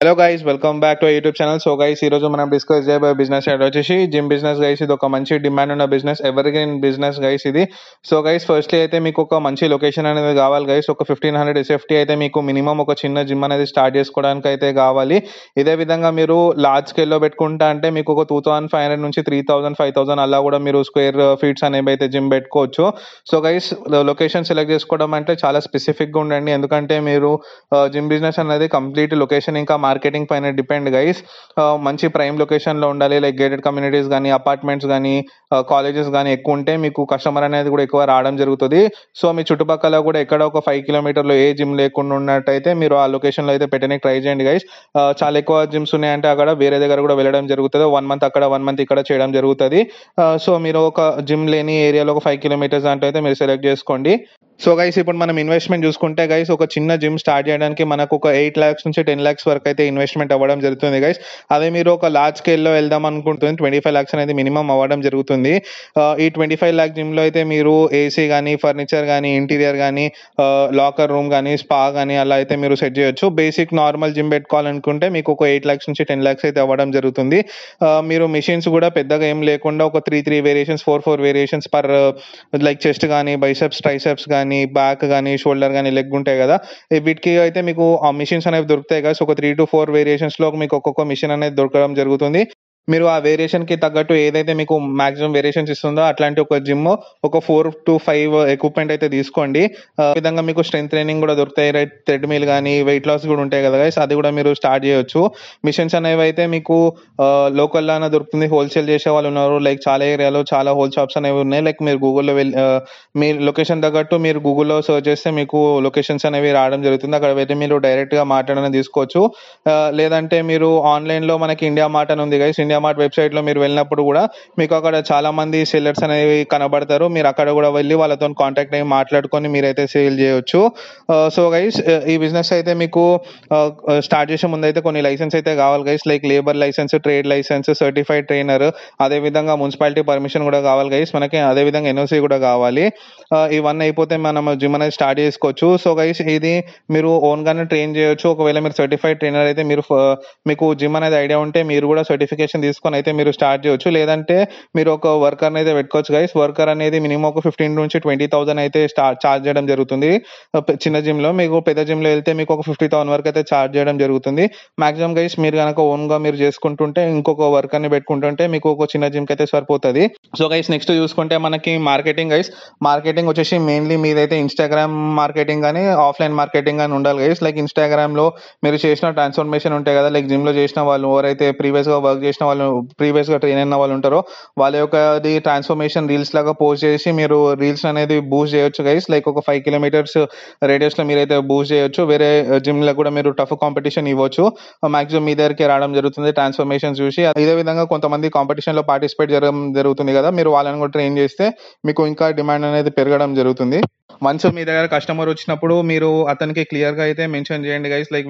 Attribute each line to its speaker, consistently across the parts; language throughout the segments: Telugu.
Speaker 1: Hello guys, welcome back to YouTube channel. So guys, ఈ రోజు మనం డిస్కస్ చేయబోయే బిజినెస్ ఐడియా వచ్చేసి జిమ్ బిజినెస్ గైస్. ఇది ఒక మంచి డిమాండ్ ఉన్న బిజినెస్, ఎవర్ బిజినెస్ గైస్ ఇది. సో గైస్, ఫస్ట్లీ అయితే మీకు ఒక మంచి లొకేషన్ అనేది కావాలి గైస్. ఒక 1500 SFT అయితే మీకు మినిమం ఒక చిన్న జిమ్ అనేది స్టార్ట్ చేసుకోవడానికి అయితే కావాలి. ఇదే విధంగా మీరు లార్జ్ స్కేల్లో పెట్టుకుంటా అంటే మీకు ఒక 2500 నుంచి 3000 5000 అలా కూడా మీరు స్క్వేర్ ఫీట్స్ అనేవి అయితే జిమ్ పెట్టుకోవచ్చు. సో గైస్, లొకేషన్ సెలెక్ట్ చేసుకోవడం అంటే చాలా స్పెసిఫిక్గా ఉండండి, ఎందుకంటే మీరు జిమ్ బిజినెస్ అనేది కంప్లీట్ లొకేషన్ ఇంకా మార్కెటింగ్ పైన డిపెండ్ గైస్. మంచి ప్రైమ్ లొకేషన్లో ఉండాలి, లైక్ గేటెడ్ కమ్యూనిటీస్ కానీ, అపార్ట్మెంట్స్ కానీ, కాలేజెస్ కానీ ఎక్కువ ఉంటే మీకు కస్టమర్ అనేది కూడా ఎక్కువ రావడం జరుగుతుంది. సో మీ చుట్టుపక్కల కూడా ఎక్కడ ఒక 5 కిలోమీటర్లు ఏ జిమ్ లేకుండా ఉన్నట్టయితే మీరు ఆ లొకేషన్లో అయితే పెట్టడానికి ట్రై చేయండి గైస్. చాలా ఎక్కువ జిమ్స్ ఉన్నాయంటే అక్కడ వేరే దగ్గర కూడా వెళ్ళడం జరుగుతుంది. 1 మంత్ అక్కడ 1 మంత్ ఇక్కడ చేయడం జరుగుతుంది. సో మీరు ఒక జిమ్ లేని ఏరియాలో ఒక 5 కిలోమీటర్స్ అంటే అయితే మీరు సెలెక్ట్ చేసుకోండి. సో గైస్, ఇప్పుడు మనం ఇన్వెస్ట్మెంట్ చూసుకుంటే గైస్, ఒక చిన్న జిమ్ స్టార్ట్ చేయడానికి మనకు ఒక 8 lakhs నుంచి 10 lakhs వరకు అయితే ఇన్వెస్ట్మెంట్ అవ్వడం జరుగుతుంది గైస్. అదే మీరు ఒక లార్జ్ స్కేల్లో వెళ్దాం అనుకుంటుంది 25 lakhs అనేది మినిమం అవ్వడం జరుగుతుంది. ఈ 25 lakh జిమ్లో అయితే మీరు ఏసీ కానీ, ఫర్నిచర్ కానీ, ఇంటీరియర్ కానీ, లాకర్ రూమ్ కానీ, స్పా కానీ అలా అయితే మీరు సెట్ చేయొచ్చు. బేసిక్ నార్మల్ జిమ్ పెట్టుకోవాలనుకుంటే మీకు ఒక 8 lakhs నుంచి 10 lakhs అయితే అవ్వడం జరుగుతుంది. మీరు మిషన్స్ కూడా పెద్దగా ఏం లేకుండా ఒక 3 variations 4 variations per, like chest కానీ, బైసెప్స్, ట్రైసెప్స్ కానీ, బ్యాక్ కానీ, షోల్డర్ కానీ, లెగ్ ఉంటాయి కదా, వీటికి అయితే మీకు ఆ మిషన్స్ అనేవి దొరుకుతాయి కదా. సో ఒక 3 to 4 వేరియేషన్స్ లో మీకు ఒక్కొక్క మిషన్ అనేది దొరకడం జరుగుతుంది. మీరు ఆ వేరియేషన్ కి తగ్గట్టు ఏదైతే మీకు మాక్సిమం వేరియేషన్స్ ఇస్తుందో అట్లాంటి ఒక జిమ్ ఒక 4 to 5 ఎక్విప్మెంట్ అయితే తీసుకోండి. విధంగా మీకు స్ట్రెంత్ ట్రైనింగ్ కూడా దొరుకుతాయి, రైట్, థ్రెడ్మిల్ కానీ, వెయిట్ లాస్ కూడా ఉంటాయి కదా గైస్, అది కూడా మీరు స్టార్ట్ చేయొచ్చు. మిషన్స్ అనేవి అయితే మీకు లోకల్లోనే దొరుకుతుంది. హోల్సేల్ చేసే వాళ్ళు ఉన్నారు, లైక్ చాలా ఏరియాలో చాలా హోల్ షాప్స్ అనేవి ఉన్నాయి. లైక్ మీరు గూగుల్లో వెళ్ళి మీ లొకేషన్ తగ్గట్టు మీరు గూగుల్లో సర్చ్ చేస్తే మీకు లొకేషన్స్ అనేవి రావడం జరుగుతుంది. అక్కడ వెళ్ళి మీరు డైరెక్ట్గా మాట్లాడని తీసుకోవచ్చు. లేదంటే మీరు ఆన్లైన్లో మనకి ఇండియా మార్ట్ అని ఉంది గైస్. ఇండియా మార్ట్ వెబ్సైట్లో మీరు వెళ్ళినప్పుడు కూడా మీకు అక్కడ చాలా మంది సెల్లర్స్ అనేవి కనబడతారు. మీరు అక్కడ కూడా వెళ్ళి వాళ్ళతో కాంటాక్ట్ అయ్యి మాట్లాడుకొని మీరైతే సేల్ చేయొచ్చు. సో గైస్, ఈ బిజినెస్ అయితే మీకు స్టార్ట్ చేసే ముందు అయితే కొన్ని లైసెన్స్ అయితే కావాలి guys, like labour licence, trade licence, certified trainer, అదేవిధంగా మున్సిపాలిటీ పర్మిషన్ కూడా కావాలి గైస్ మనకి, అదేవిధంగా NOC కూడా కావాలి. ఇవన్నీ అయిపోతే మనం జిమ్ అనేది స్టార్ట్ చేసుకోవచ్చు. సో గైస్, ఇది మీరు ఓన్గానే ట్రైన్ చేయొచ్చు. ఒకవేళ మీరు సర్టిఫైడ్ ట్రైనర్ అయితే మీకు జిమ్ అనేది ఐడియా ఉంటే మీరు కూడా సర్టిఫికేషన్ తీసుకొని అయితే మీరు స్టార్ట్ చేయొచ్చు. లేదంటే మీరు ఒక వర్కర్ అయితే పెట్టుకోవచ్చు గైస్. వర్కర్ అనేది మినిమం ఒక 15 నుంచి 20,000 అయితే చార్జ్ చేయడం జరుగుతుంది చిన్న జిమ్ లో. మీకు పెద్ద జిమ్ లో వెళ్తే మీకు ఒక 50,000 వరకు అయితే చార్జ్ చేయడం జరుగుతుంది మాక్సిమం గైస్. మీరు కనుక ఓన్ గా మీరు చేసుకుంటుంటే, ఇంకొక వర్కర్ ని పెట్టుకుంటుంటే మీకు ఒక చిన్న జిమ్ కి అయితే సరిపోతుంది. సో గైస్, నెక్స్ట్ చూసుకుంటే మనకి మార్కెటింగ్ గైస్. మార్కెటింగ్ వచ్చేసి మెయిన్లీ మీదైతే ఇన్స్టాగ్రామ్ మార్కెటింగ్ కానీ, ఆఫ్లైన్ మార్కెటింగ్ అని ఉండాలి గైస్. లైక్ ఇన్స్టాగ్రామ్ లో మీరు చేసిన ట్రాన్స్ఫర్మేషన్ ఉంటాయి కదా, లైక్ జిమ్ లో చేసిన వాళ్ళు, ఎవరైతే ప్రీవియస్ గా వర్క్ చేసిన వాళ్ళు, ప్రీవియస్ గా ట్రైన్ అయిన వాళ్ళు ఉంటారో వాళ్ళ యొక్క ట్రాన్స్ఫర్మేషన్ రీల్స్ లాగా పోస్ట్ చేసి మీరు రీల్స్ అనేది బూస్ట్ చేయొచ్చు గైస్. లైక్ ఒక 5 kilometers రేడియస్ లో మీరైతే బూస్ట్ చేయొచ్చు. వేరే జిమ్ లో కూడా మీరు టఫ్ కాంపిటీషన్ ఇవ్వచ్చు. మాక్సిమం మీ దగ్గరికి రావడం జరుగుతుంది ట్రాన్స్ఫర్మేషన్ చూసి. ఇదే విధంగా కొంతమంది కాంపిటీషన్ లో పార్టిసిపేట్ చేయడం జరుగుతుంది కదా, మీరు వాళ్ళని కూడా ట్రైన్ చేస్తే మీకు ఇంకా డిమాండ్ అనేది పెరగడం జరుగుతుంది. వన్స్ మీ దగ్గర కస్టమర్ వచ్చినప్పుడు మీరు అతనికి క్లియర్ గా అయితే మెన్షన్ చేయండి గైస్. లైక్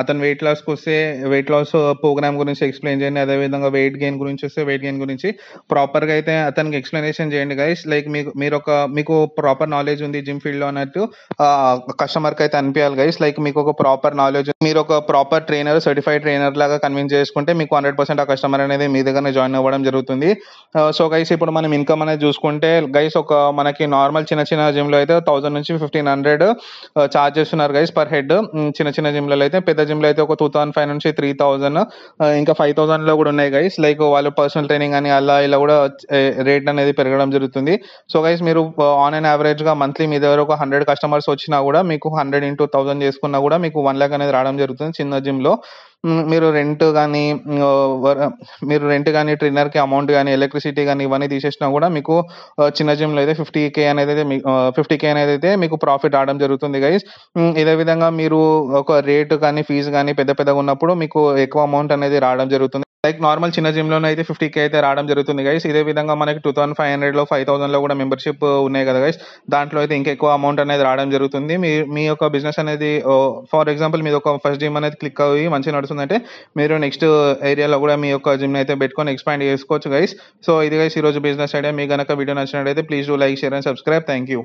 Speaker 1: అతను వెయిట్ లాస్ కి వస్తే వెయిట్ లాస్ ప్రోగ్రామ్ గురించి ఎక్స్ప్లెయిన్ చేయండి. అదేవిధంగా వెయిట్ గెయిన్ గురించి వస్తే వెయిట్ గెయిన్ గురించి ప్రాపర్ గా అయితే అతనికి ఎక్స్ప్లెనేషన్ చేయండి గైస్. లైక్ మీకు ప్రాపర్ నాలెడ్జ్ ఉంది జిమ్ ఫీల్డ్ లో అన్నట్టు కస్టమర్ కి అయితే అనిపించాలి గైస్. లైక్ మీకు ఒక ప్రాపర్ నాలెడ్జ్, మీరు ఒక ప్రాపర్ ట్రైనర్, సర్టిఫైడ్ ట్రైనర్ లాగా కన్విన్స్ చేసుకుంటే మీకు 100% ఆ కస్టమర్ అనేది మీ దగ్గర జాయిన్ అవ్వడం జరుగుతుంది. సో గైస్, ఇప్పుడు మనం ఇన్కమ్ అనేది చూసుకుంటే గైస్, ఒక మనకి నార్మల్ చిన్న చిన్న జిమ్ లో అయితే 1000 నుంచి 1500 చార్జ్ చేస్తున్నారు గైస్ పర్ హెడ్. చిన్న చిన్న జిమ్ లో అయితే, పెద్ద జిమ్ లో అయితే ఒక 2500 నుంచి 3000, ఇంకా 5000 లో కూడా ఉన్నాయి గైస్. లైక్ వాళ్ళు పర్సనల్ ట్రైనింగ్ అని అలా ఇలా కూడా రేట్ అనేది పెరగడం జరుగుతుంది. సో గైస్, మీరు ఆన్ అండ్ యావరేజ్ గా మంత్లీ మీ దగ్గర ఒక 100 కస్టమర్స్ వచ్చినా కూడా మీకు 100 into 1000 చేసుకున్నా కూడా మీకు 1 lakh అనేది రావడం జరుగుతుంది చిన్న జిమ్ లో. మీరు రెంట్ కానీ ట్రైనర్ కి అమౌంట్ కానీ, ఎలక్ట్రిసిటీ కానీ ఇవన్నీ తీసేసినా కూడా మీకు చిన్న జిమ్ లో అయితే 50K అనేది అయితే మీకు ప్రాఫిట్ రావడం జరుగుతుంది గైస్. ఇదే విధంగా మీరు ఒక రేట్ కానీ, ఫీజు కానీ పెద్దగా ఉన్నప్పుడు మీకు ఎక్కువ అమౌంట్ అనేది రావడం జరుగుతుంది. లైక్ నార్మల్ చిన్న జిమ్ లోనే అయితే 50K అయితే రావడం జరుగుతుంది గైస్. ఇదే విధంగా మనకి 2500 లో 5000 లో కూడా మెంబర్షిప్ ఉన్నాయి కదా గైస్, దాంట్లో అయితే ఇంకా ఎక్కువ అమౌంట్ అనేది రావడం జరుగుతుంది. మీ యొక్క బిజినెస్ అనేది, ఫర్ ఎగ్జాంపుల్ మీద ఒక ఫస్ట్ జిమ్ అనేది క్లిక్ అయ్యి మంచిగా నడుస్తుందంటే మీరు నెక్స్ట్ ఏరియాలో కూడా మీ యొక్క జిమ్ అయితే పెట్టుకొని ఎక్స్పాండ్ చేసుకోవచ్చు గైస్. సో ఇది గైస్ ఈరోజు బిజినెస్ ఐడియా. మీకు కనుక వీడియో నచ్చినట్లయితే please do like, share and subscribe. Thank you.